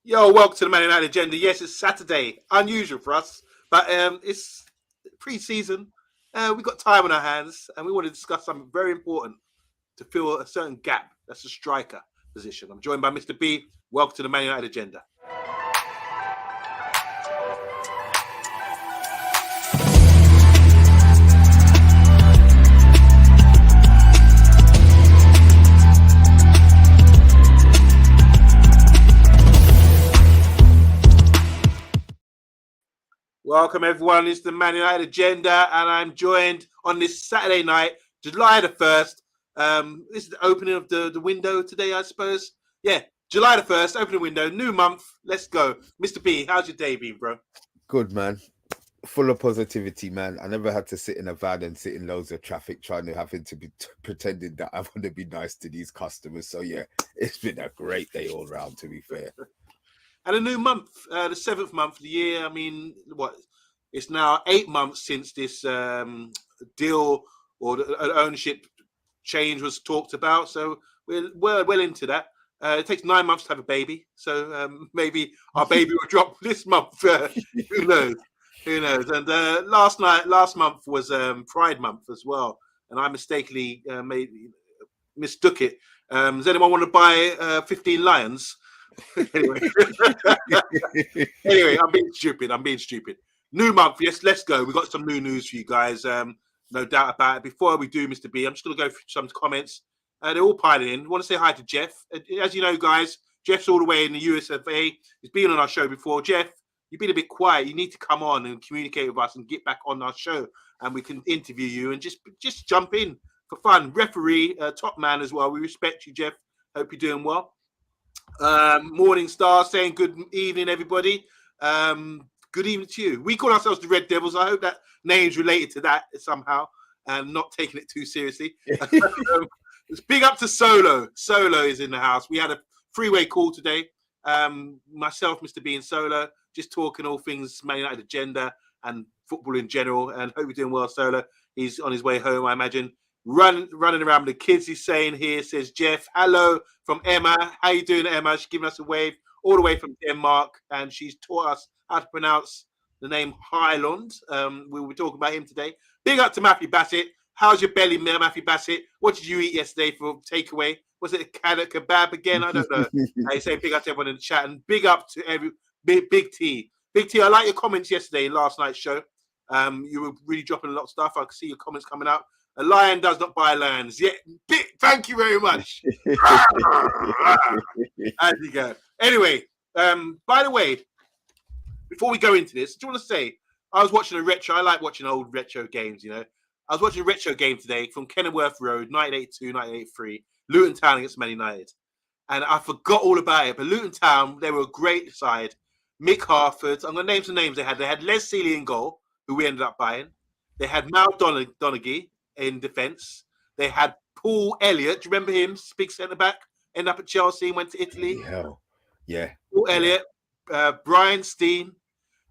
Yo, welcome to the Man United Agenda. Yes, it's Saturday. Unusual for us, but it's pre-season. We've got time on our hands, and we want to discuss something very important to fill a certain gap. That's the striker position. I'm joined by Mr. B. Welcome to the Man United Agenda. Welcome, everyone. It's the Man United Agenda, and I'm joined on this Saturday night, July the 1st. This is the opening of the window today, I suppose. Yeah, July the 1st, opening window, new month. Let's go. Mr. B, how's your day been, bro? Good, man. Full of positivity, man. I never had to sit in a van and sit in loads of traffic having to be pretending that I want to be nice to these customers. So, yeah, it's been a great day all round, to be fair. And a new month, the 7th month of the year. I mean, what? It's now 8 months since this deal or the ownership change was talked about. So we're well into that. It takes 9 months to have a baby. So maybe our baby will drop this month. Who knows? Who knows? And last month was Pride Month as well. And I mistakenly mistook it. Does anyone want to buy 15 lions? anyway, I'm being stupid. New month, yes, let's go. We've got some new news for you guys. No doubt about it. Before we do, Mr. B, I'm just going to go through some comments. They're all piling in. I want to say hi to Jeff. As you know, guys, Jeff's all the way in the USFA. He's been on our show before. Jeff, you've been a bit quiet. You need to come on and communicate with us and get back on our show, and we can interview you and just jump in for fun. Referee, top man as well. We respect you, Jeff. Hope you're doing well. Morning Star saying good evening, everybody. Good evening to you. We call ourselves the Red Devils. I hope that name's related to that somehow and not taking it too seriously. It's big up to Solo. Solo is in the house. We had a three-way call today. Myself, Mr. B, and Solo, just talking all things Man United agenda and football in general. And hope you're doing well, Solo. He's on his way home, I imagine. Running around with the kids, he's saying here, says Jeff, hello from Emma. How you doing, Emma? She's giving us a wave all the way from Denmark, and she's taught us how to pronounce the name Højlund. We were talking about him today. Big up to Matthew Bassett. How's your belly, Matthew Bassett? What did you eat yesterday for takeaway? Was it a kebab again? I don't know. I say big up to everyone in the chat, and big up to every Big T. Big T, I like your comments yesterday in last night's show. You were really dropping a lot of stuff. I can see your comments coming out. A lion does not buy lions. Yeah, thank you very much. As you go. Anyway, by the way, before we go into this, do you want to say, I was watching a retro. I like watching old retro games, you know. I was watching a retro game today from Kenilworth Road, 1982, 1983, Luton Town against Man United. And I forgot all about it. But Luton Town, they were a great side. Mick Harford, I'm going to name some names they had. They had Les Seeley in goal, who we ended up buying. They had Mal Donaghy in defence. They had Paul Elliott. Do you remember him? Big centre-back. Ended up at Chelsea and went to Italy. Yeah. Paul Elliott. Brian Steen.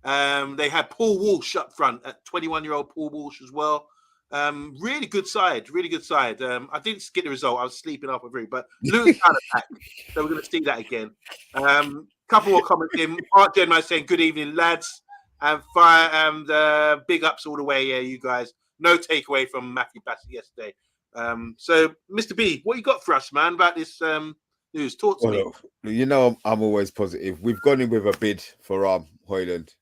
They had Paul Walsh up front, at 21-year-old Paul Walsh as well. Really good side. I didn't get the result. I was sleeping halfway through, but Luton Town attack. So we're going to see that again. Couple more comments in. Art Genman saying, good evening, lads. And fire and big ups all the way. Yeah, you guys. No takeaway from Matthew Bassett yesterday. So, Mr. B, what you got for us, man, about this news? Talk to me. You know, I'm always positive. We've gone in with a bid for Højlund.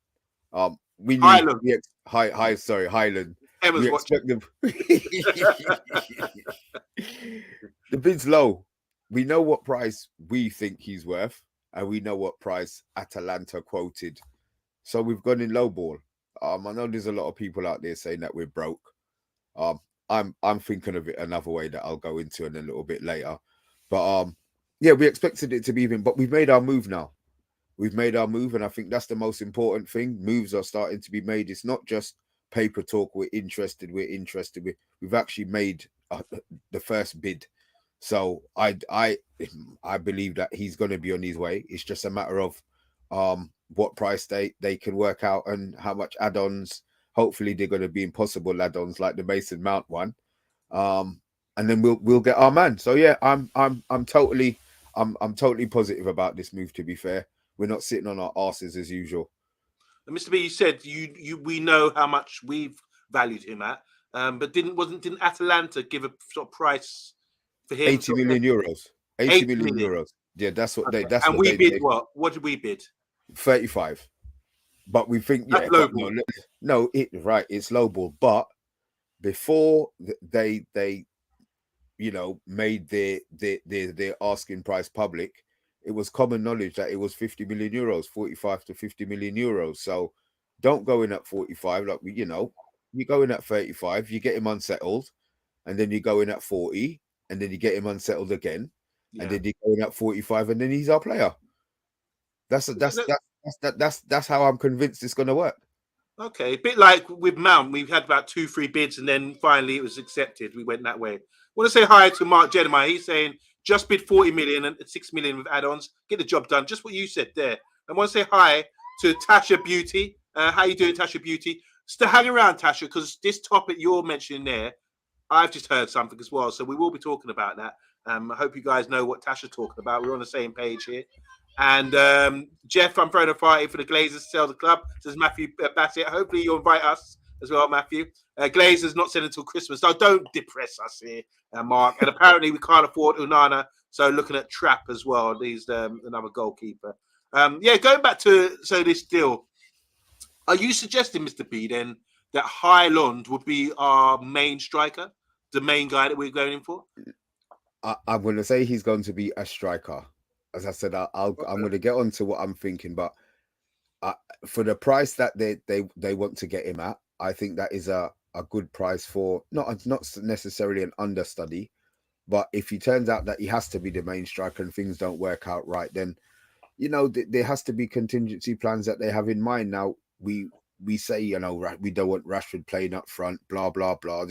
We need Højlund. Højlund. Emma's we expect them. The bid's low. We know what price we think he's worth, and we know what price Atalanta quoted. So we've gone in low ball. I know there's a lot of people out there saying that we're broke. I'm thinking of it another way that I'll go into in a little bit later. But yeah, we expected it to be even, but we've made our move now. We've made our move, and I think that's the most important thing. Moves are starting to be made. It's not just paper talk. We're interested. We've actually made the first bid. So I believe that he's going to be on his way. It's just a matter of what price they can work out and how much add-ons. Hopefully they're going to be impossible add-ons like the Mason Mount one. And then we'll get our man. So yeah, I'm totally positive about this move, to be fair. We're not sitting on our asses as usual. And Mr. B, you said we know how much we've valued him at, but didn't Atalanta give a sort of price for him? 80 million euros. 80 million euros. Yeah, that's what Okay. they. That's and what we they bid. did. What? What did we bid? 35. But we think, yeah, That's low but no, it's lowball. But before they made their asking price public, it was common knowledge that it was 50 million euros, 45 to 50 million euros. So don't go in at 45. Like, you go in at 35, you get him unsettled, and then you go in at 40, and then you get him unsettled again, and then you go in at 45, and then he's our player. That's how I'm convinced it's going to work. Okay, a bit like with Mount, we've had about 2-3 bids, and then finally it was accepted. We went that way. I want to say hi to Mark Jedemiah. He's saying just bid 40 million and 6 million with add-ons. Get the job done. Just what you said there. I want to say hi to Tasha Beauty. How you doing, Tasha Beauty? Still hang around, Tasha, because this topic you're mentioning there, I've just heard something as well. So we will be talking about that. I hope you guys know what Tasha's talking about. We're on the same page here. And Jeff, I'm throwing a party for the Glazers to sell the club, says Matthew Bassett. Hopefully you'll invite us as well, Matthew. Glazers not selling until Christmas. So don't depress us here, Mark. And apparently we can't afford Unana. So looking at Trapp as well. He's another goalkeeper. Going back to this deal. Are you suggesting, Mr. B, then, that Højlund would be our main striker? The main guy that we're going in for? I'm going to say he's going to be a striker. As I said, I'm going to get on to what I'm thinking, but for the price that they want to get him at, I think that is a good price for not necessarily an understudy, but if he turns out that he has to be the main striker and things don't work out right, then there has to be contingency plans that they have in mind. Now we say we don't want Rashford playing up front, blah blah blah.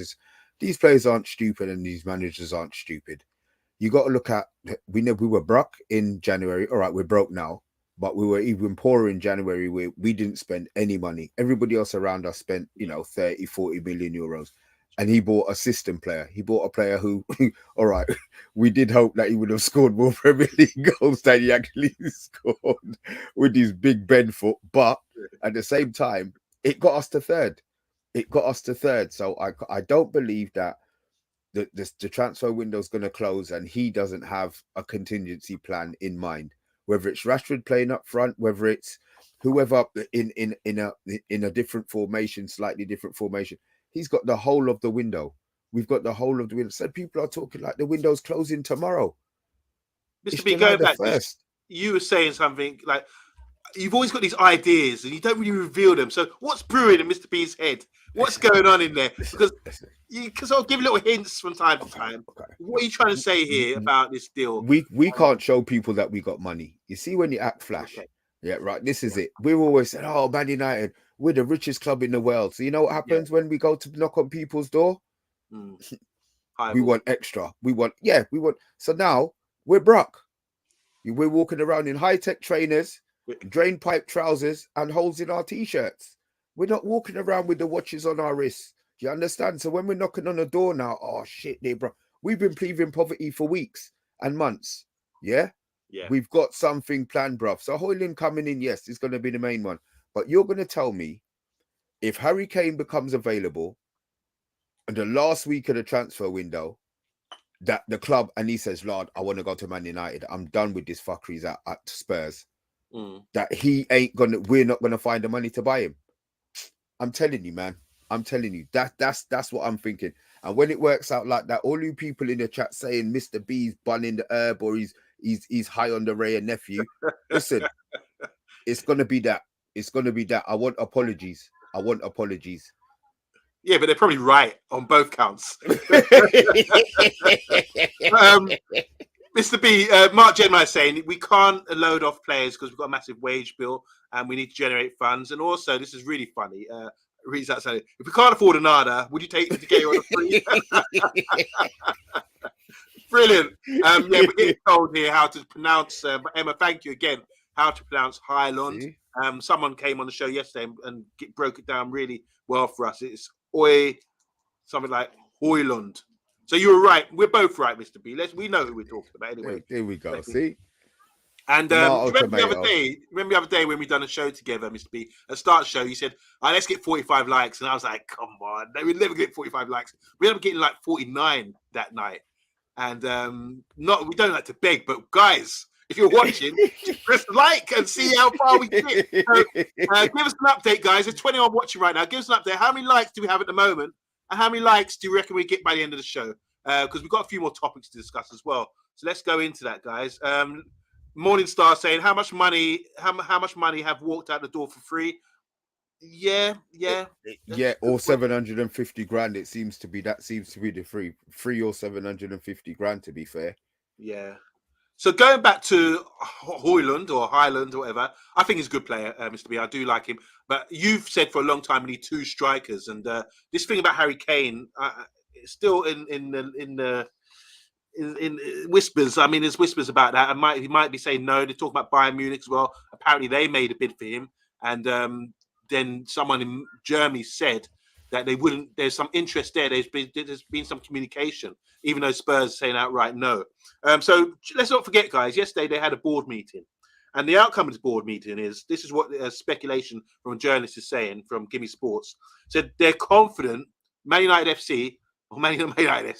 These players aren't stupid and these managers aren't stupid. You got to look at, we know we were broke in January. All right, we're broke now, but we were even poorer in January where we didn't spend any money. Everybody else around us spent, 30, 40 million euros. And he bought a system player. He bought a player who, all right, we did hope that he would have scored more Premier League goals than he actually scored with his big Ben foot. But at the same time, it got us to third. So I don't believe that the transfer window is going to close and he doesn't have a contingency plan in mind, whether it's Rashford playing up front, whether it's whoever in a different formation, slightly different formation. He's got the whole of the window. We've got the whole of the window. So people are talking like the window's closing tomorrow. Mr. B, going back, you were saying something like you've always got these ideas and you don't really reveal them. So what's brewing in Mr. B's head? What's going on in there? Because I'll give little hints from time to time. Okay. What are you trying to say here about this deal? We can't show people that we got money. You see, when you act flash. Okay. Yeah, right. This is it. We've always said, oh, Man United, we're the richest club in the world. So you know what happens when we go to knock on people's door? We want extra. We want. So now we're broke. We're walking around in high-tech trainers, drain pipe trousers, and holes in our t-shirts. We're not walking around with the watches on our wrists. Do you understand? So when we're knocking on the door now, oh shit, bro. We've been pleading poverty for weeks and months. Yeah. We've got something planned, bruv. So Hojlund coming in, yes, is going to be the main one. But you're going to tell me if Harry Kane becomes available in the last week of the transfer window, that the club, and he says, Lord, I want to go to Man United. I'm done with this fuckeries at Spurs. That we're not going to find the money to buy him. I'm telling you, man. I'm telling you, that's what I'm thinking. And when it works out like that, all you people in the chat saying Mr. B's bunning the herb or he's high on the Ray and nephew. Listen, it's gonna be that. It's gonna be that. I want apologies. Yeah, but they're probably right on both counts. Mr. B, Mark Jenma is saying we can't load off players because we've got a massive wage bill and we need to generate funds. And also, this is really funny. Reads that saying, if we can't afford another, would you take them to get you on a free? Brilliant. We're getting told here how to pronounce. Emma, thank you again. How to pronounce Højlund. Someone came on the show yesterday and broke it down really well for us. It's something like Højlund. So you were right. We're both right, Mr. B. We know who we're talking about anyway. Here we go. See? And do you Tomato, remember the other tomato. day? Remember the other day when we done a show together, Mr. B? A start show. You said, "Let's get 45 likes," and I was like, "Come on, we'll never get 45 likes." We ended up getting like 49 that night, and we don't like to beg, but guys, if you're watching, press like and see how far we get. So, give us an update, guys. There's 21 watching right now. Give us an update. How many likes do we have at the moment, and how many likes do you reckon we get by the end of the show? Because we've got a few more topics to discuss as well. So let's go into that, guys. Morningstar saying, how much money have walked out the door for free? Yeah. Or 750 grand. It seems to be the free or 750 grand, to be fair. Yeah. So going back to Højlund or Højlund or whatever, I think he's a good player, Mr. B. I do like him. But you've said for a long time we need two strikers, and this thing about Harry Kane, it's still in whispers. I mean, there's whispers about that. He might be saying no. They talk about Bayern Munich as well. Apparently, they made a bid for him, and then someone in Germany said that they wouldn't. There's some interest there. There's been some communication, even though Spurs are saying outright no. So let's not forget, guys. Yesterday they had a board meeting, and the outcome of this board meeting is this is what speculation from a journalist is saying from Gimme Sports. Said they're confident Man United FC or Man United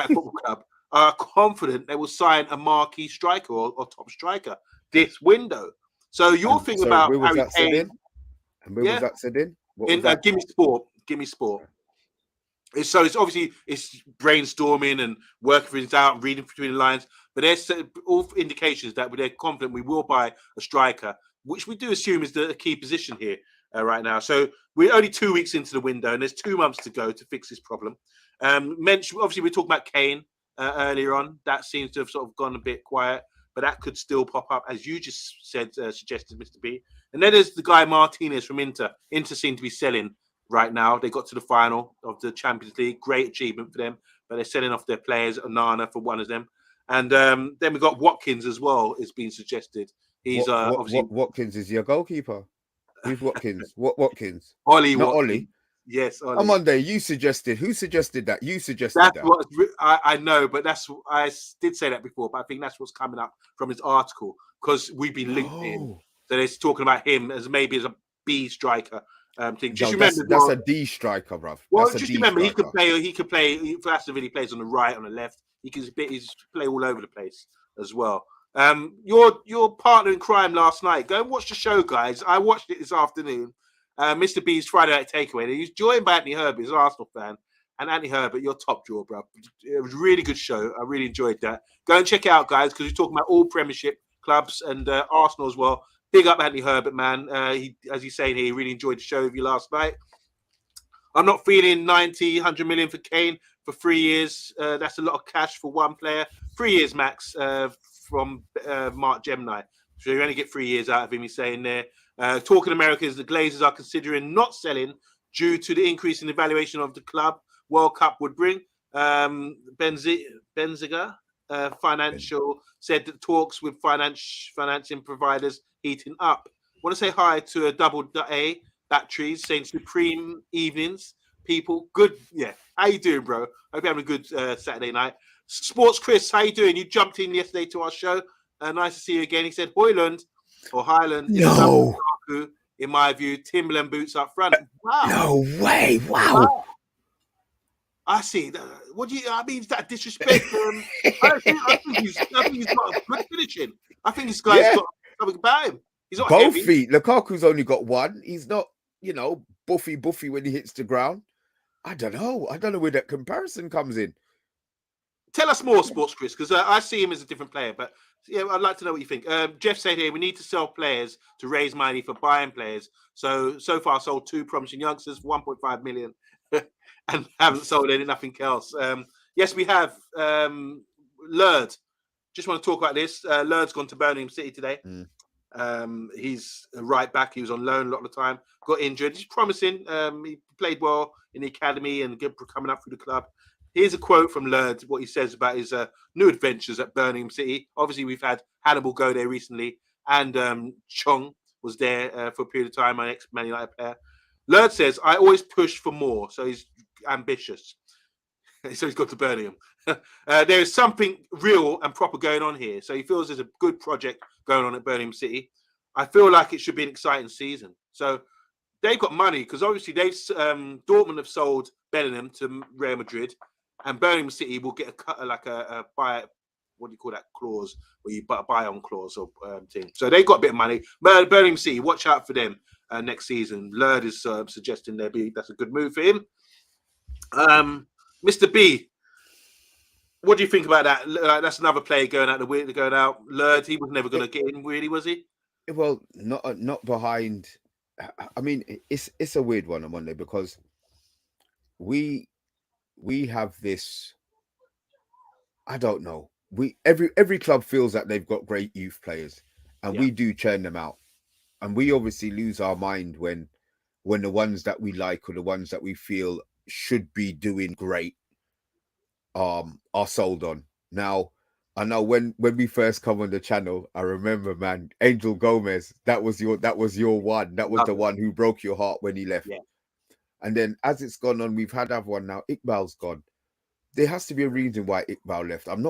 Football Club are confident they will sign a marquee striker or top striker this window. So your thing about Harry Kane, where was that said in? In Gimme Sport. It's obviously it's brainstorming and working things out and reading between the lines. But there's all indications that they're confident we will buy a striker, which we do assume is the key position here right now. So we're only 2 weeks into the window, and there's 2 months to go to fix this problem. Obviously, we're talking about Kane earlier on. That seems to have sort of gone a bit quiet, but that could still pop up, as you just said, suggested, Mr. B. And then there's the guy Martinez from Inter. Inter seem to be selling right now. They got to the final of the Champions League. Great achievement for them, but they're selling off their players, Onana for one of them. And then we've got Watkins as well, is being suggested. He's obviously... Watkins is your goalkeeper. Who's Watkins? Watkins? Ollie Not Watkins. Ollie. Yes, Ollie. On Monday, you suggested. Who suggested that? You suggested that. What I know, but I did say that before, but I think that's what's coming up from his article because we've been linked to him. So they're talking about him as maybe as a B striker thing. Just remember, that's a D striker, bruv. Well, just remember, he could play. For Aston Villa, he plays on the right, on the left. He's play all over the place as well. Your partner in crime last night. Go and watch the show, guys. I watched it this afternoon. Mr. B's Friday Night Takeaway. He's joined by Anthony Herbert, he's an Arsenal fan. And Anthony Herbert, you're top drawer, bro. It was a really good show. I really enjoyed that. Go and check it out, guys, because we're talking about all Premiership clubs and Arsenal as well. Big up Anthony Herbert, man. As he's saying here, he really enjoyed the show with you last night. I'm not feeling 90, 100 million for Kane for 3 years. That's a lot of cash for one player. 3 years max from Mark Gemini. So you only get 3 years out of him, he's saying there. Talking Americans, the Glazers are considering not selling due to the increase in the valuation of the club World Cup would bring. Benziger Financial said that talks with financing providers heating up. Want to say hi to a double A batteries saying supreme evenings. People, good. Yeah. How you doing, bro? Hope you're having a good Saturday night. Sports Chris, how you doing? You jumped in yesterday to our show. Nice to see you again. He said Højlund or Highland. No. In my view, Timberland boots up front. Wow. No way. Wow. I see. What do you? I mean, is that disrespect? I think he's got a good finishing. I think this guy's got something about him. He's not both heavy. feet. Lukaku's only got one. He's not, buffy when he hits the ground. I don't know where that comparison comes in. Tell us more, Sports Chris, because I see him as a different player. But yeah, I'd like to know what you think. Jeff said here we need to sell players to raise money for buying players. So far sold 2 promising youngsters for 1.5 million, and haven't sold nothing else. Yes, we have. Lerd. Just want to talk about this. Lerd's gone to Birmingham City today. He's right back. He was on loan a lot of the time. Got injured. He's promising. He played well in the academy and good coming up through the club. Here's a quote from Lerd, what he says about his new adventures at Birmingham City. Obviously, we've had Hannibal go there recently, and Chong was there for a period of time, my ex-Man United player. Lerd says, I always push for more, so he's ambitious. So he's got to Birmingham. there is something real and proper going on here. So he feels there's a good project going on at Birmingham City. I feel like it should be an exciting season. So they've got money because obviously Dortmund have sold Bellingham to Real Madrid, and Birmingham City will get a buy. What do you call that clause? Where you buy on clause or thing. So they've got a bit of money. Birmingham City, watch out for them next season. Lerd is suggesting that's a good move for him. Mr. B, what do you think about that? That's another player going out the window, going out. Lerd, he was never going to get in, really, was he? Well, not behind. I mean, it's a weird one on Monday because we have this. I don't know. Every club feels that they've got great youth players, and we do churn them out, and we obviously lose our mind when the ones that we like or the ones that we feel should be doing great are sold on. Now, I know when we first come on the channel, I remember, man, Angel Gomez, that was your one. That was the one who broke your heart when he left. Yeah. And then as it's gone on, we've had other one now. Iqbal's gone. There has to be a reason why Iqbal left. I'm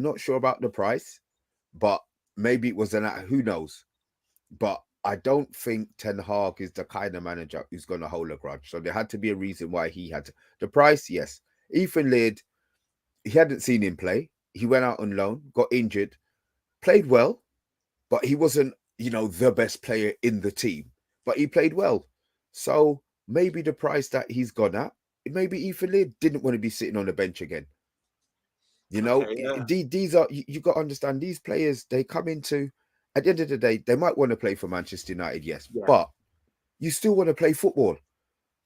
not sure about the price, but maybe it was who knows. But I don't think Ten Hag is the kind of manager who's going to hold a grudge. So there had to be a reason why he had to. The price, yes. Ethan Laird, he hadn't seen him play. He went out on loan, got injured, played well, but he wasn't, the best player in the team. But he played well. So maybe the price that he's gone at, maybe Ethan Laird didn't want to be sitting on the bench again. These are, you got to understand, these players, they come into, at the end of the day, they might want to play for Manchester United, yes, but you still want to play football.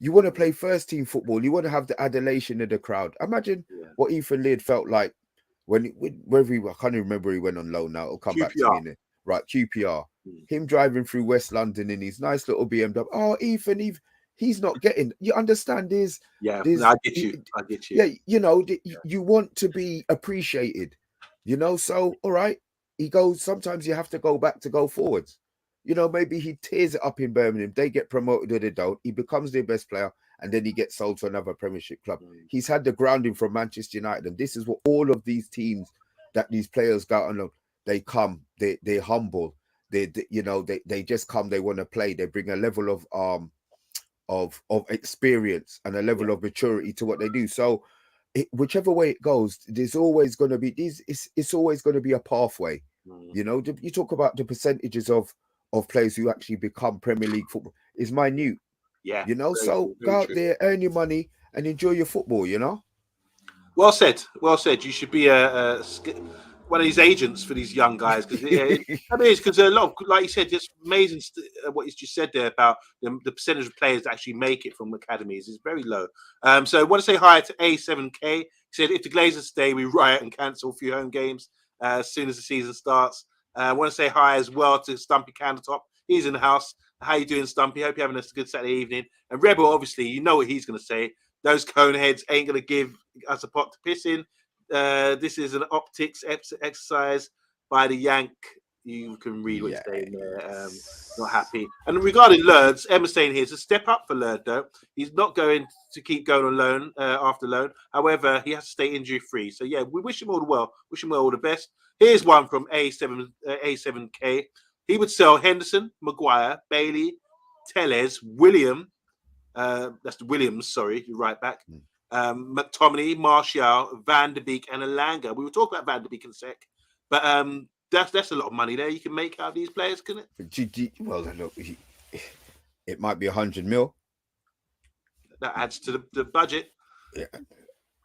You want to play first team football. You want to have the adulation of the crowd. Imagine what Ethan Laird felt like wherever I can't even remember where he went on loan now. It'll come QPR. Back to me in it. Right, QPR. Him driving through West London in his nice little BMW. Oh, Ethan, he's not getting. You understand this? Yeah, I get you. Yeah, you want to be appreciated. So all right. He goes. Sometimes you have to go back to go forwards. Maybe he tears it up in Birmingham. They get promoted or they don't. He becomes their best player, and then he gets sold to another Premiership club. He's had the grounding from Manchester United, and this is what all of these teams that these players go on loan. They come, they're humble. They just come. They want to play. They bring a level of experience and a level of maturity to what they do. So, whichever way it goes, there's always going to be these. It's always going to be a pathway. You talk about the percentages of players who actually become Premier League football is minute. Yeah. So go out there, earn your money, and enjoy your football. Well said. Well said. You should be one of these agents for these young guys because because a lot of, like you said, just amazing what you just said there about the percentage of players that actually make it from academies is very low. So I want to say hi to A7K. He said if the Glazers stay, we riot and cancel a few home games as soon as the season starts. I want to say hi as well to Stumpy Candletop. He's in the house. How you doing, Stumpy? Hope you're having a good Saturday evening. And Rebel, obviously, you know what he's going to say. Those coneheads ain't going to give us a pot to piss in. This is an optics exercise by the Yank. You can read what he's saying there. Not happy. And regarding Lerd's, Emma's saying here, it's a step up for Lerd, though. He's not going to keep going on loan after loan. However, he has to stay injury-free. So, yeah, we wish him all the well. Wish him all the best. Here's one from A7K. He would sell Henderson, Maguire, Bailey, Tellez, William. That's the Williams, sorry, you're right back. McTominay, Martial, Van de Beek, and Alanga. We were talking about Van de Beek in a sec. But that's a lot of money there you can make out of these players, can it? Well, look, it might be 100 mil. That adds to the budget. Yeah.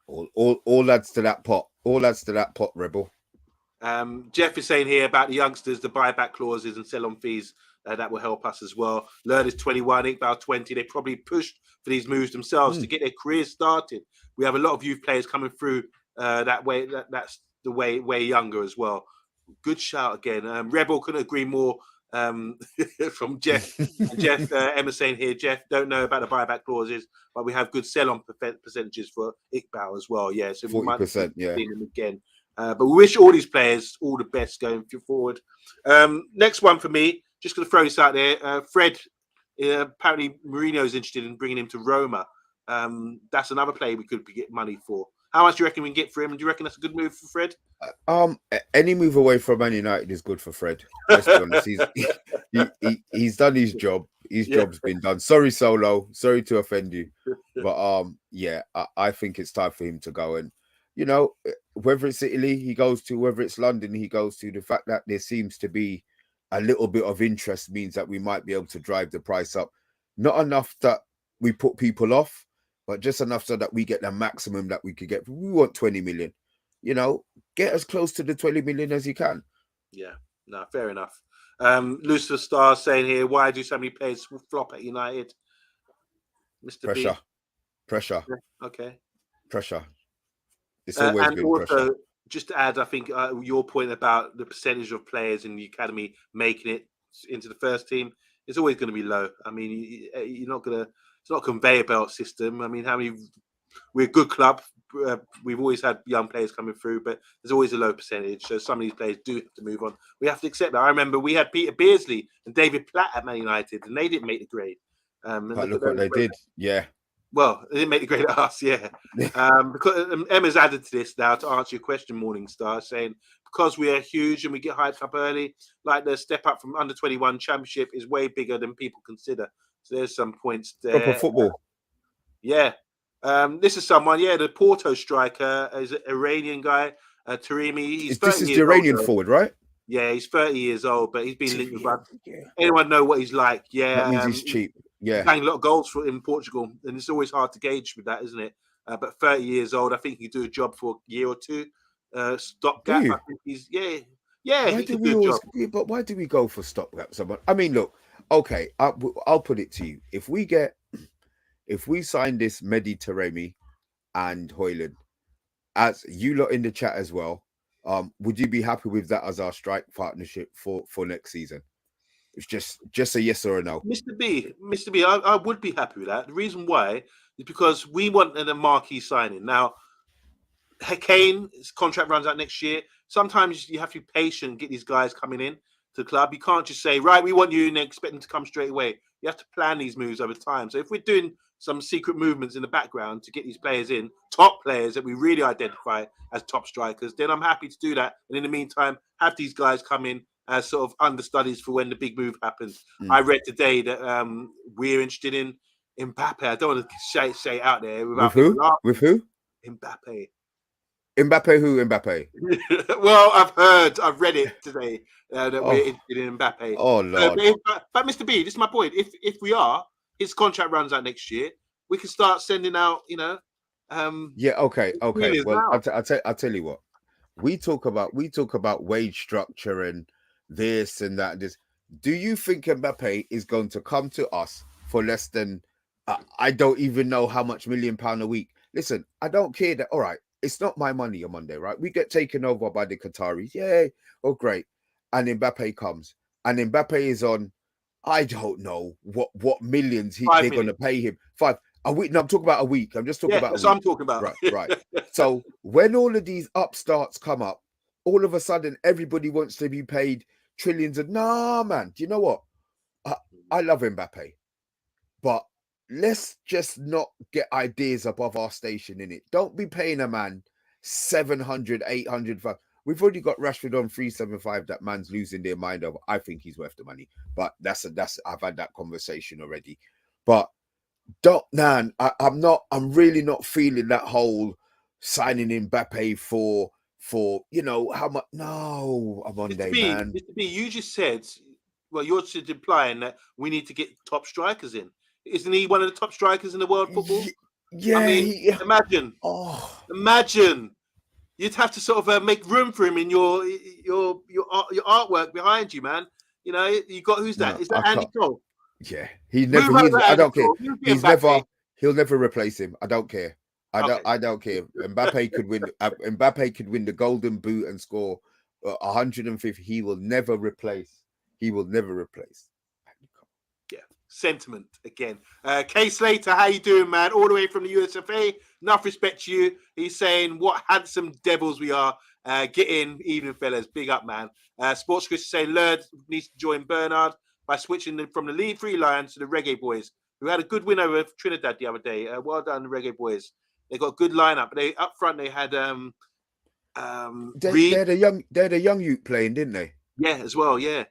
All adds to that pot. All adds to that pot, Rebel. Jeff is saying here about the youngsters, the buyback clauses and sell-on fees that will help us as well. Lerd is 21, Iqbal 20. They probably pushed for these moves themselves to get their careers started. We have a lot of youth players coming through that way. That's the way younger as well. Good shout again. Rebel couldn't agree more from Jeff. Jeff, Emma saying here, Jeff, don't know about the buyback clauses, but we have good sell-on percentages for Iqbal as well. Yeah, so 40%, yeah. See them again. But we wish all these players all the best going forward. Next one for me, just going to throw this out there. Fred, apparently Mourinho's interested in bringing him to Roma. That's another player we could get money for. How much do you reckon we can get for him? And do you reckon that's a good move for Fred? Any move away from Man United is good for Fred. Let's be honest. He's done his job. His job's been done. Sorry, Solo. Sorry to offend you, but yeah, I think it's time for him to go. And you know, whether it's Italy he goes to, whether it's London he goes to, the fact that there seems to be a little bit of interest means that we might be able to drive the price up. Not enough that we put people off, but just enough so that we get the maximum that we could get. We want 20 million. You know, get as close to the 20 million as you can. Yeah, no, fair enough. Lucifer Star saying here, why do so many players flop at United? Mr. Pressure. B. Pressure. Yeah, okay. Pressure. It's always and been also, pressure. just to add, I think your point about the percentage of players in the academy making it into the first team is always going to be low. I mean, you're not going to. It's not a conveyor belt system. I mean, we're a good club. We've always had young players coming through, but there's always a low percentage. So some of these players do have to move on. We have to accept that. I remember we had Peter Beardsley and David Platt at Man United, and they didn't make the grade. But look what they did. Yeah. Well, they didn't make the grade at us, yeah. Because Emma's added to this now to answer your question, Morningstar, saying because we are huge and we get hyped up early, like the step up from under 21 championship is way bigger than people consider. So there's some points there. Proper football. Yeah. This is someone, the Porto striker is an Iranian guy, Taremi. This is the Iranian forward, right? Yeah, he's 30 years old, but he's been linked with us. Anyone know what he's like? Yeah. That means he's cheap. Yeah. He's banged a lot of goals in Portugal, and it's always hard to gauge with that, isn't it? But 30 years old, I think he can do a job for a year or two. Stopgap. I think he's, Why do we always, but why do we go for stopgap? I mean, look, okay, I'll put it to you. If we sign this Mehdi Taremi and Højlund, as you lot in the chat as well, would you be happy with that as our strike partnership for next season? It's just a yes or a no. Mr. B, I would be happy with that. The reason why is because we want a marquee signing. Now, Kane's contract runs out next year. Sometimes you have to be patient and get these guys coming in to the club. You can't just say, right, we want you and expect them to come straight away. You have to plan these moves over time. So if we're doing some secret movements in the background to get these players in, top players that we really identify as top strikers, then I'm happy to do that. And in the meantime, have these guys come in as sort of understudies for when the big move happens. I read today that we're interested in Mbappe. I don't want to say it out there. With who? With who? Mbappe. Mbappe who? Mbappe? Well, I've read it today that we're interested in Mbappe. Oh, Lord. But Mr. B, this is my point. If we are, his contract runs out next year, we can start sending out, okay. Well, I'll tell you what. We talk about wage structure and this and that. This. Do you think Mbappe is going to come to us for less than I don't even know how much £1 million a week? Listen, I don't care that. All right, it's not my money on Monday, right? We get taken over by the Qataris. Yay. Oh, great. And Mbappe comes. And Mbappe is on, I don't know what millions they're going to pay him. 5 a week. No, I'm talking about a week. I'm just talking about a week. I'm talking about. Right. So when all of these upstarts come up, all of a sudden everybody wants to be paid trillions of. Nah, man. Do you know what? I love Mbappe, but let's just not get ideas above our station in it. Don't be paying a man 700, 800. We've already got Rashford on 375. That man's losing their mind over. I think he's worth the money, but that's I've had that conversation already. But I'm really not feeling that whole signing Mbappe for how much. No, I'm on day, man. Mr. B, you just said, well, you're just implying that we need to get top strikers in. Isn't he one of the top strikers in the world football? Yeah. I mean, imagine. You'd have to sort of make room for him in your artwork behind you, man. You know, you got who's that? Is that Andy Cole? Yeah, I don't care. He'll never replace him. I don't care. I don't care. Mbappe could win. Mbappe could win the Golden Boot and score 150. He will never replace. Yeah, sentiment again. Kay Slater, how you doing, man? All the way from the USFA. Enough respect to you. He's saying, what handsome devils we are. Get in, evening fellas. Big up, man. Sports Chris is saying, Lurd needs to join Bernard by switching from the Lead Three Lions to the Reggae Boys, who had a good win over Trinidad the other day. Well done, the Reggae Boys. They got a good lineup. But they up front they had They Reed. had a young youth playing, didn't they? Yeah, as well. Yeah.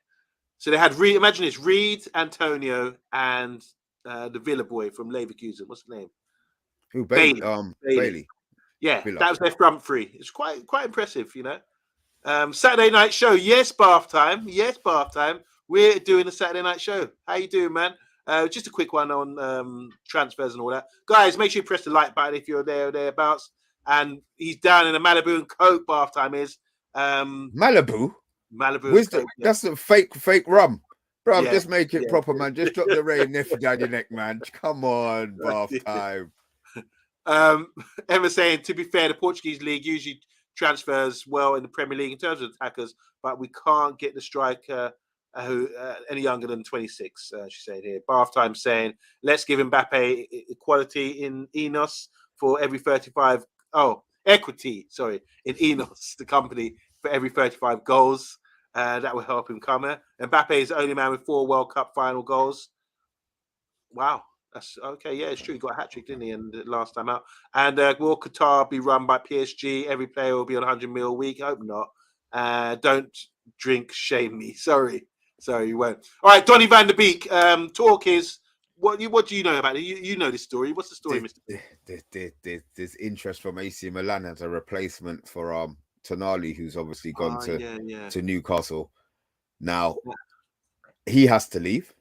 So they had Reed. Imagine this: Reed, Antonio, and the Villa boy from Leverkusen. What's his name? Who Bailey. Bailey. Yeah, Villa. that was their front three. It's quite impressive, you know. Saturday night show. Yes, bath time. Yes, bath time. We're doing a Saturday night show. How you doing, man? Just a quick one on transfers and all that. Guys, make sure you press the like button if you're there or thereabouts. And he's down in a Malibu and Coke. Bath time is Malibu. And Coke. That's a fake rum. Bro, Yeah, just make it proper, man. Just drop the rain there for down your neck, man. Come on, bath time. Emma saying, to be fair, the Portuguese league usually transfers well in the Premier League in terms of attackers, but we can't get the striker who any younger than 26. She said here. Bath time saying, let's give Mbappe equality in Enos for every 35. Oh, equity, sorry, in Enos, the company, for every 35 goals. That will help him come here. Mbappe is the only man with 4 World Cup final goals. Wow. That's okay. Yeah, it's true. He got a hat trick, didn't he? And last time out. And will Qatar be run by PSG? Every player will be on 100 mil a week. I hope not. Don't drink, shame me. Sorry, you won't. All right, Donny van der Beek. Talk is what do you know about it? You know this story. What's the story, Mr. There's interest from AC Milan as a replacement for Tonali, who's obviously gone to Newcastle. Now he has to leave.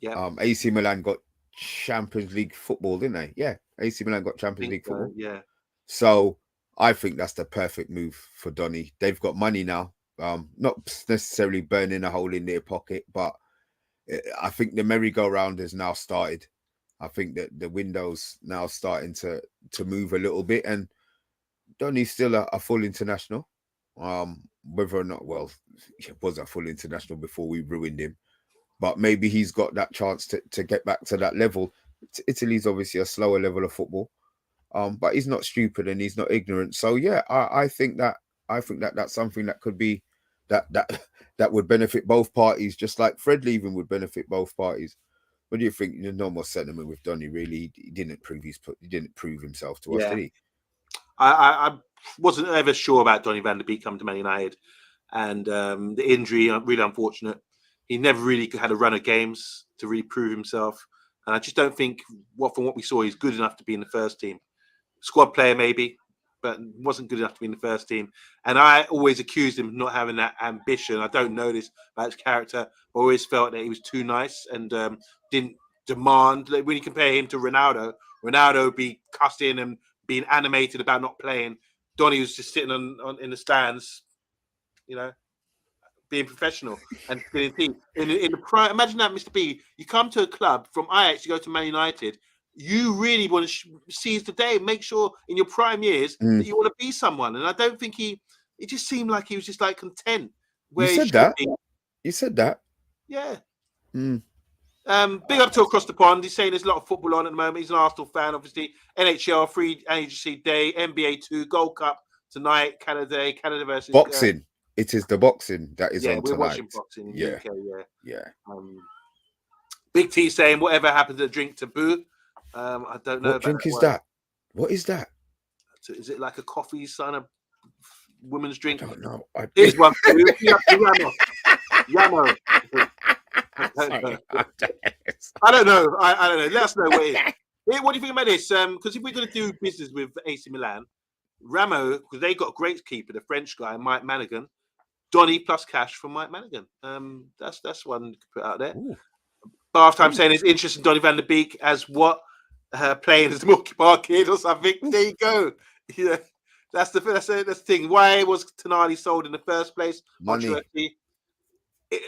Yeah. AC Milan got Champions League football, didn't they? Yeah, AC Milan got Champions League football. Yeah. So I think that's the perfect move for Donny. They've got money now. Not necessarily burning a hole in their pocket, but I think the merry-go-round has now started. I think that the window's now starting to move a little bit, and Donny's still a full international. Whether or not, well, he was a full international before we ruined him, but maybe he's got that chance to get back to that level. Italy's obviously a slower level of football, but he's not stupid and he's not ignorant. So yeah, I think that that's something that could be that would benefit both parties, just like Fred leaving would benefit both parties. What do you think? There's no more sentiment with Donny, really. He didn't prove himself to us, did he? I wasn't ever sure about Donny van der Beek coming to Man United, and the injury, really unfortunate. He never really had a run of games to really prove himself, and I just don't think from what we saw, he's good enough to be in the first team. Squad player maybe, but wasn't good enough to be in the first team. And I always accused him of not having that ambition. I don't know this about his character, but I always felt that he was too nice and didn't demand. Like when you compare him to Ronaldo would be cussing and being animated about not playing. Donny was just sitting in the stands, you know, being professional and getting team. In the prime, imagine that, Mr. B. You come to a club from Ajax, you go to Man United. You really want to seize the day. Make sure in your prime years that you want to be someone. And I don't think it just seemed like he was just like content. You said that. You said that. Yeah. Big up to Across the Pond. He's saying there's a lot of football on at the moment. He's an Arsenal fan, obviously. NHL, free agency day, NBA 2, Gold Cup tonight, Canada versus boxing. It is the boxing that is on tonight. We're watching boxing in the UK. Yeah. Big T saying whatever happened to drink taboo. I don't know. What drink is that? What is that? Is it like a coffee sign of women's drink? I don't know. Here's one. Yamo. I don't know. I don't know. Let us know what it is. What do you think about this? Because if we're going to do business with AC Milan, Ramo, because they got a great keeper, the French guy, Mike Manigan, Donny plus cash from Mike Manigan. That's one to put out there. Bath time saying it's interesting. Donny van der Beek as what playing as the Milky Bar kid or something. There you go. Yeah, that's the thing. Why was Tonali sold in the first place? Money.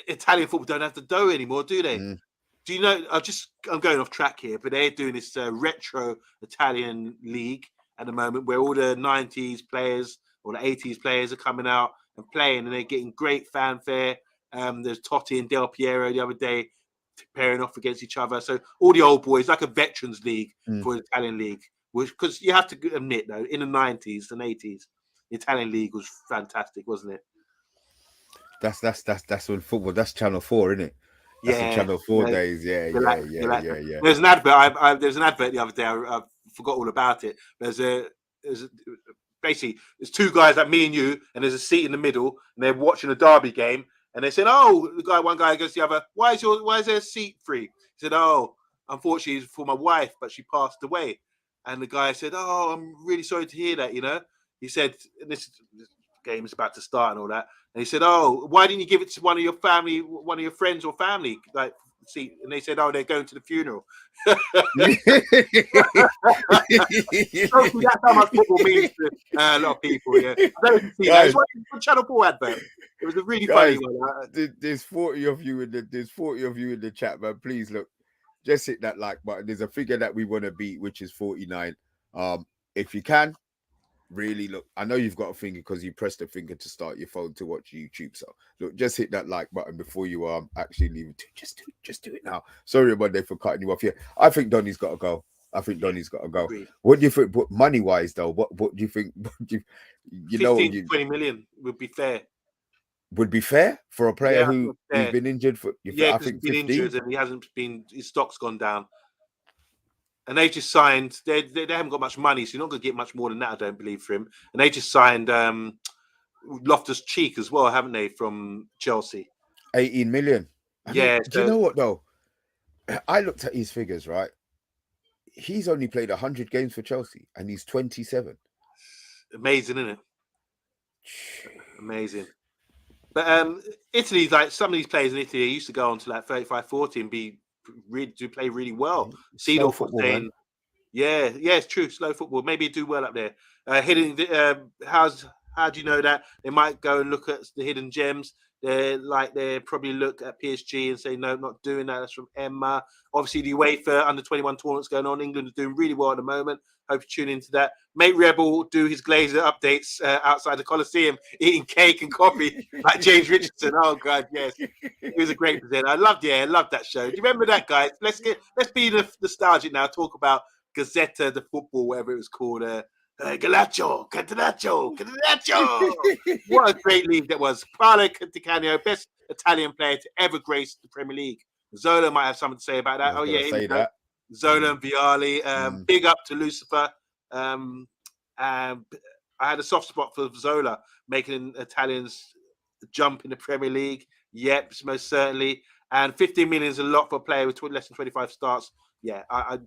Italian football don't have the dough anymore, do they? Do you know? I'm going off track here, but they're doing this retro Italian league at the moment, where all the 90s players or the 80s players are coming out and playing, and they're getting great fanfare. There's Totti and Del Piero the other day pairing off against each other. So all the old boys, like a veterans league for the Italian league, because you have to admit though, in the 90s and 80s, the Italian league was fantastic, wasn't it? That's when football. That's Channel 4, isn't it? That's the Channel 4 days. Yeah. There's an advert. There's an advert the other day I forgot all about it. Basically, there's two guys like me and you, and there's a seat in the middle, and they're watching a derby game, and they said, "Oh, one guy goes to the other, why is there a seat free?" He said, "Oh, unfortunately, it's for my wife, but she passed away." And the guy said, "Oh, I'm really sorry to hear that." He said, "This game is about to start and all that." And he said, "Oh, why didn't you give it to one of your family, one of your friends or family?" Like, see, and they said, "Oh, they're going to the funeral." That's how much football means to a lot of people. Yeah, I don't know if you see that. It's like a Channel 4 advert. It was a really funny one. There's 40 of you in the chat, man. Please look, just hit that like button. There's a figure that we want to beat, which is 49. If you can, really look. I know you've got a finger because you pressed a finger to start your phone to watch YouTube. So look, just hit that like button before you actually leave it. Just do it now. Sorry, Monday, for cutting you off. Yeah, I think Donny's got to go. Donny's got to go. Agreed. What do you think? Money wise, though, what do you think? You 15 to 20 million would be fair. Would be fair for a player who's been injured for. I think he's been injured and he hasn't been. His stock's gone down. And they just signed. They haven't got much money, so you're not going to get much more than that, I don't believe, for him. And they just signed Loftus-Cheek as well, haven't they, from Chelsea? 18 million. Do you know what though? I looked at his figures, right? He's only played 100 games for Chelsea, and he's 27. Amazing, isn't it? Amazing. But Italy, like some of these players in Italy, they used to go on to like 35, 40 and play really well. Seedorf was saying, it's true, slow football. Maybe do well up there. How do you know that? They might go and look at the hidden gems. They probably look at PSG and say, no, not doing that. That's from Emma. Obviously, the UEFA under-21 tournament's going on. England is doing really well at the moment. Hope you tune into that. Mate Rebel do his Glazer updates outside the Coliseum, eating cake and coffee like James Richardson. Oh God, yes, he was a great presenter. I loved that show. Do you remember that, guys? Let's be nostalgic now. Talk about Gazzetta, the football, whatever it was called. Galaccio, Catenaccio. What a great league that was. Paolo Canticano, best Italian player to ever grace the Premier League. Zola might have something to say about that. Zola and Vialli. Big up to Lucifer. I had a soft spot for Zola, making Italians jump in the Premier League. Yep, most certainly. And 15 million is a lot for a player with less than 25 starts. Yeah,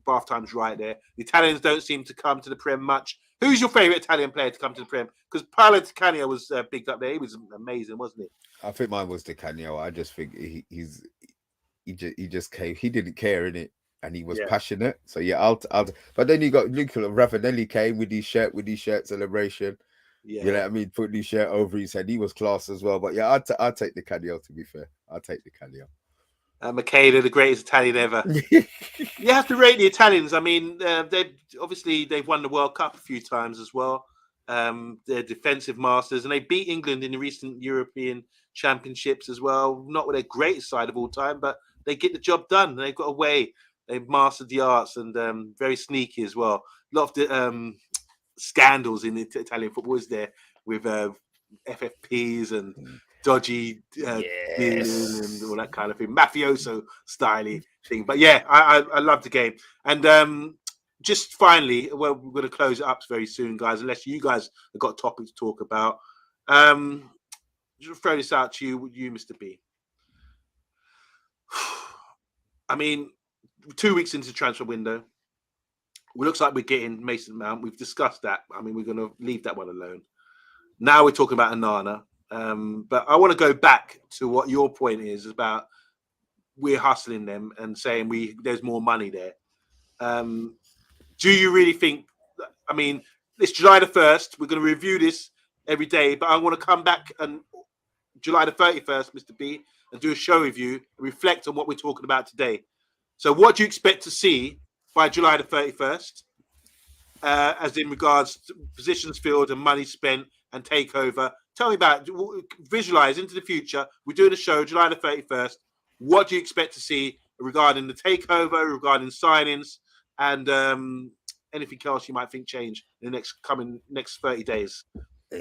Bath Time's right there. The Italians don't seem to come to the Prem much. Who's your favourite Italian player to come to the Prem? Because Paolo Canio was bigged up there. He was amazing, wasn't he? I think mine was Di Canio. I just think he just came. He didn't care, innit? And he was passionate. So yeah, but then you got Luca Ravanelli came with his shirt celebration. Yeah, you know what I mean? Put his shirt over his head. He was class as well. But yeah, I'll take the Canio, to be fair. I'll take the Canio. Makeda, the greatest Italian ever. You have to rate the Italians. I mean, they've won the World Cup a few times as well. They're defensive masters, and they beat England in the recent European Championships as well. Not with their greatest side of all time, but they get the job done. They've got a way. They've mastered the arts and very sneaky as well. A lot of the scandals in Italian football is there with FFPs and dodgy and all that kind of thing, mafioso styly thing. But yeah, I love the game. And just finally, well, we're going to close it up very soon, guys. Unless you guys have got topics to talk about, just throw this out to you, Mr. B. I mean, 2 weeks into the transfer window, it looks like we're getting Mason Mount. We've discussed that. I mean, we're going to leave that one alone. Now we're talking about Onana. But I want to go back to what your point is about. We're hustling them and saying there's more money there. Do you really think? I mean, it's July the 1st. We're going to review this every day, but I want to come back and July the 31st, Mr. B, and do a show review and reflect on what we're talking about today. So, what do you expect to see by July the 31st, as in regards to positions filled and money spent and takeover? Tell me about it. Visualize into the future. We're doing a show July the 31st. What do you expect to see regarding the takeover, regarding signings, and anything else you might think change in the next 30 days?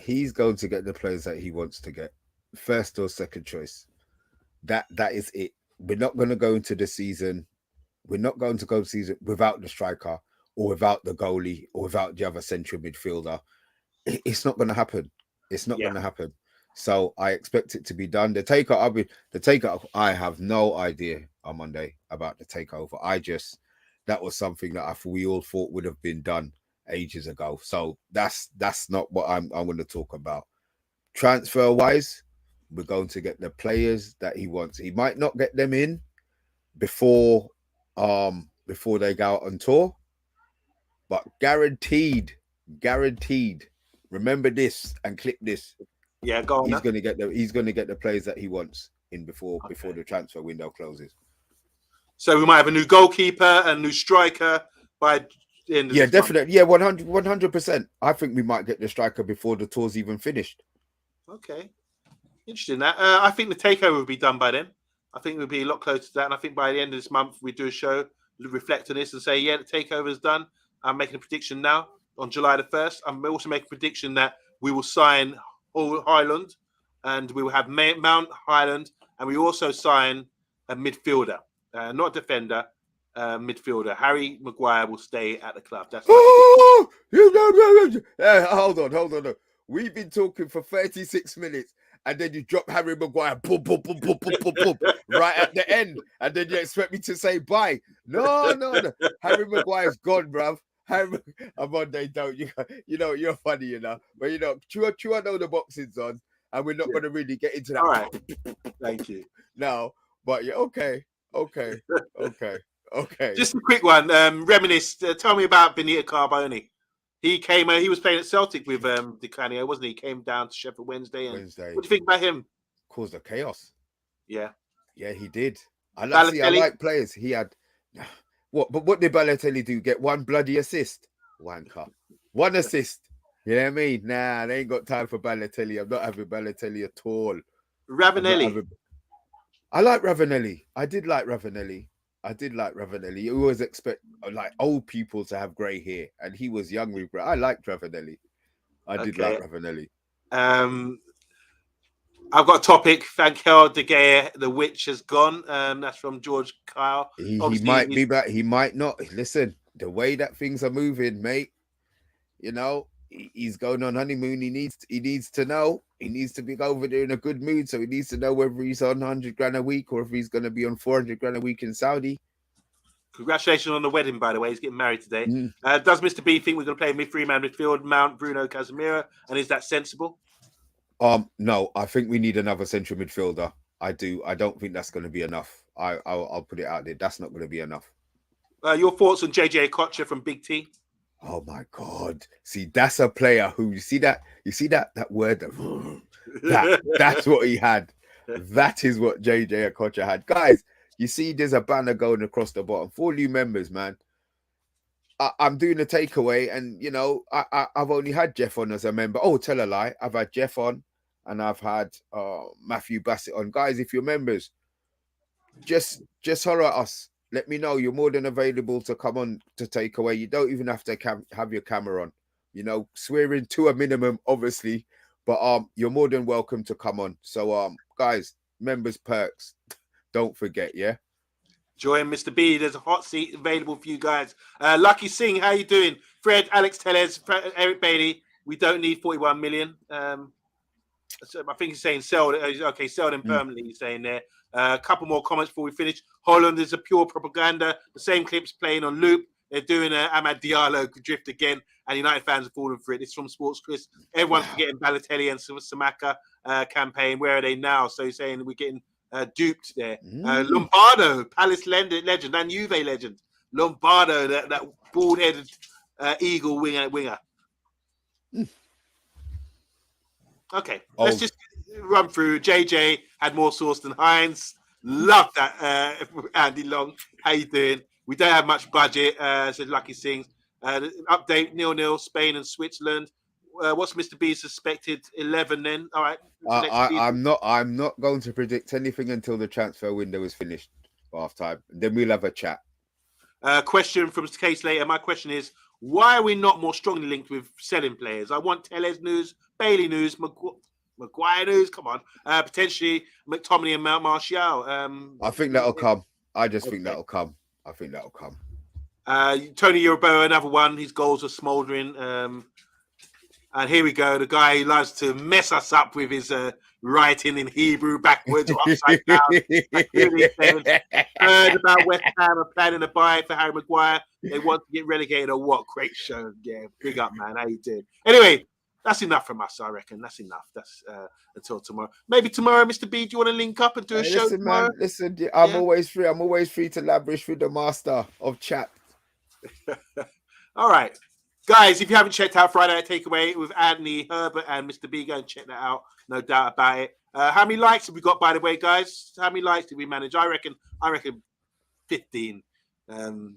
He's going to get the players that he wants to get, first or second choice. That is it. We're not going to go into the season. We're not going to go season without the striker or without the goalie, or without the other central midfielder. It's not going to happen. It's not going to happen. So I expect it to be done. The takeover. I have no idea on Monday about the takeover. That was something that we all thought would have been done ages ago. So that's not what I'm going to talk about. Transfer wise, we're going to get the players that he wants. He might not get them in before they go out on tour, but guaranteed. Remember this and clip this. Yeah, go on. He's going to get the players that he wants in before the transfer window closes. So we might have a new goalkeeper, a new striker by the end of this definitely. Yeah, 100%. I think we might get the striker before the tour's even finished. Okay. Interesting that. I think the takeover will be done by then. I think we'll be a lot closer to that. And I think by the end of this month, we do a show, reflect on this and say, yeah, the takeover is done. I'm making a prediction now on July the 1st. I'm also making a prediction that we will sign Højlund and we will have Mount, Højlund, and we also sign a midfielder, not a defender, midfielder. Harry Maguire will stay at the club. That's hold on. We've been talking for 36 minutes. And then you drop Harry Maguire, boom, boom, boom, boom, boom, boom, boom, right at the end. And then you expect me to say bye. No. Harry Maguire's gone, bruv. I'm on day, don't you? You know, you're funny, you know. But, you know, chew on all the boxings on. And we're not going to really get into that. All right. Thank you. No, but yeah, okay. Just a quick one. Reminisce. Tell me about Benito Carboni. He came. He was playing at Celtic with Di Canio, wasn't he? He came down to Sheffield Wednesday. What do you think about him? Caused a chaos. Yeah, he did. I like players. He had what? But what did Balotelli do? Get one bloody assist? Wanker. One assist. You know what I mean? Nah, they ain't got time for Balotelli. I'm not having Balotelli at all. Ravanelli. I like Ravanelli. I did like Ravanelli. You always expect like old people to have grey hair, and he was young with grey. I liked Ravanelli. I did like Ravanelli. I've got a topic. Angel De Gea, the witch has gone. That's from George Kyle. He might be back. He might not. Listen, the way that things are moving, mate. You know, he's going on honeymoon. He needs to know. He needs to be over there in a good mood. So he needs to know whether he's on 100 grand a week or if he's going to be on 400 grand a week in Saudi. Congratulations on the wedding, by the way. He's getting married today. Does Mr. B think we're going to play three-man midfield, Mount, Bruno, Casemiro? And is that sensible? No, I think we need another central midfielder. I do. I don't think that's going to be enough. I'll put it out there. That's not going to be enough. Your thoughts on JJ Okocha from Big T? Oh my God! See, that's a player who you see that word. That's what he had. That is what JJ Okocha had, guys. You see, there's a banner going across the bottom for new members, man. I'm doing a takeaway, and you know, I've only had Jeff on as a member. Oh, tell a lie. I've had Jeff on, and I've had Matthew Bassett on. Guys, if you're members, just holler at us. Let me know. You're more than available to come on to take away. You don't even have to have your camera on. You know, swearing to a minimum, obviously, but you're more than welcome to come on. So guys, members perks, don't forget, yeah. Join Mr. B. There's a hot seat available for you guys. Lucky Singh, how you doing? Fred, Alex Tellez, Eric Bailey. We don't need 41 million. So I think he's saying sell. Okay, sell them permanently. He's saying there. A couple more comments before we finish. Hojlund is a pure propaganda. The same clips playing on loop. They're doing Amad Diallo drift again, and United fans are falling for it. It's from Sports Chris. Everyone's forgetting Balotelli and Samaka campaign. Where are they now? So he's saying we're getting duped there. Lombardo, Palace legend and Juve legend. Lombardo, that bald-headed eagle winger. Okay, let's just run through. JJ had more sauce than Heinz. Love that, Andy Long. How you doing? We don't have much budget, said Lucky Sings. Update, 0-0, Spain and Switzerland. What's Mr. B's suspected 11 then? All right. I'm not going to predict anything until the transfer window is finished for half time. Then we'll have a chat. Question from Case Later. My question is, why are we not more strongly linked with selling players? I want Tellez news, Bailey news, Maguire news. Come on. Potentially McTominay and Mount Martial. I think that'll come. I just think that'll come. I think that'll come. Tony Yoroboa, another one. His goals are smouldering. And here we go. The guy who loves to mess us up with his writing in Hebrew backwards or upside down. Heard about West Ham are planning to buy for Harry Maguire. They want to get relegated or what? Great show. Yeah, big up, man. How you doing? Anyway, that's enough from us, I reckon. That's enough. That's until tomorrow. Maybe tomorrow, Mr. B, do you want to link up and do a show tomorrow? Man, listen, I'm always free. I'm always free to lavish with the master of chat. All right. Guys, if you haven't checked out Friday Night Takeaway with Anthony, Herbert, and Mr. B, go and check that out. No doubt about it. How many likes have we got, by the way, guys? How many likes did we manage? I reckon 15.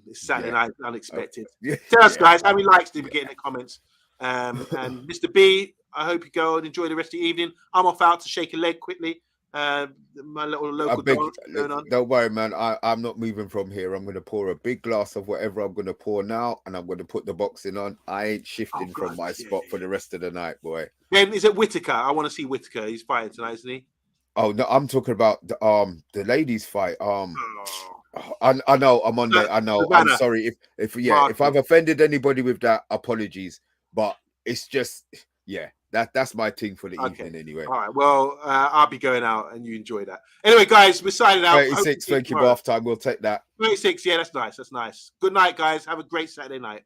It's Saturday night, unexpected. Tell us, guys, how many likes did we get in the comments? And Mr. B, I hope you go and enjoy the rest of the evening. I'm off out to shake a leg quickly. My little local going on. Don't worry, man. I'm not moving from here. I'm going to pour a big glass of whatever I'm going to pour now, and I'm going to put the boxing on. I ain't shifting from my spot for the rest of the night, boy. Then is it Whitaker? I want to see Whitaker. He's fighting tonight, isn't he? Oh no, I'm talking about the ladies' fight. I know I'm on there. I know. I'm sorry if I've offended anybody with that. Apologies, but it's just that's my thing for the evening anyway. All right. Well, I'll be going out and you enjoy that. Anyway, guys, we're signing out. 36. Thank you, bath time. We'll take that. 36. Yeah, that's nice. That's nice. Good night, guys. Have a great Saturday night.